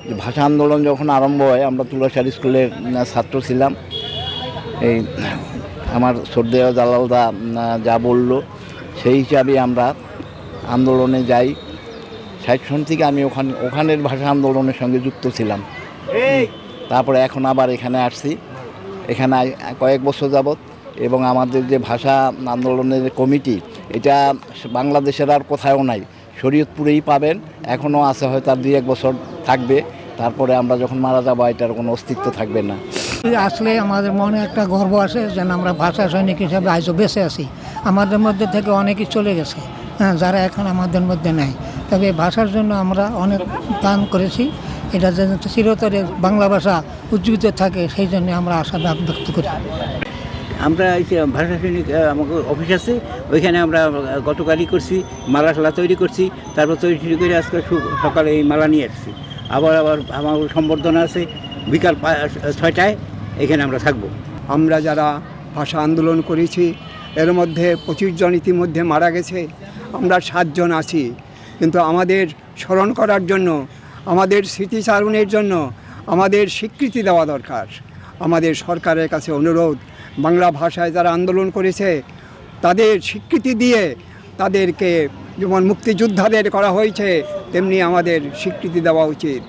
যে ভাষা আন্দোলন যখন আরম্ভ হয়, আমরা তুলাশার স্কুলের ছাত্র ছিলাম। এই আমার শ্রদ্ধেয় জালালদা যা বলল সেই হিসাবে আমরা আন্দোলনে যাই। 60 সন থেকে আমি ওখানের ভাষা আন্দোলনের সঙ্গে যুক্ত ছিলাম। তারপরে এখন আবার এখানে আসছি, এখানে কয়েক বছর যাবৎ। এবং আমাদের যে ভাষা আন্দোলনের কমিটি, এটা বাংলাদেশের আর কোথাও নাই, শরীয়তপুরেই পাবেন। এখনও আছে, হয়তো আর 2-1 বছর থাকবে। তারপরে আমরা যখন মারা যাবো এটার কোনো অস্তিত্ব থাকবে না। আসলে আমাদের মনে একটা গর্ব আসে যেন আমরা ভাষা সৈনিক হিসাবে আজও বেঁচে আছি। আমাদের মধ্যে থেকে অনেকেই চলে গেছে, যারা এখন আমাদের মধ্যে নেই। তবে ভাষার জন্য আমরা অনেক দান করেছি, এটা যেন চিরতরে বাংলা ভাষা উজ্জীবিত থাকে, সেই জন্য আমরা আশাবাদ ব্যক্ত করি। আমরা এই যে ভাষা সৈনিক আমাকে অফিস আছে, ওইখানে আমরা গতকালই করছি, মালা টালা তৈরি করছি। তারপর তৈরি করে আজকে সকালে এই মালা নিয়ে আসছি। আবার আমার সম্বর্ধনা আছে বিকাল 6টায়, এখানে আমরা থাকবো। আমরা যারা ভাষা আন্দোলন করেছি এর মধ্যে 25 জন ইতিমধ্যে মারা গেছে, আমরা 7 জন আছি। কিন্তু আমাদের স্মরণ করার জন্য, আমাদের স্মৃতিচারণের জন্য আমাদের স্বীকৃতি দেওয়া দরকার। আমাদের সরকারের কাছে অনুরোধ, বাংলা ভাষায় যারা আন্দোলন করেছে তাদের স্বীকৃতি দিয়ে, তাদেরকে যেমন মুক্তিযোদ্ধাদের করা হয়েছে তেমনি আমাদের স্বীকৃতি দেওয়া উচিত।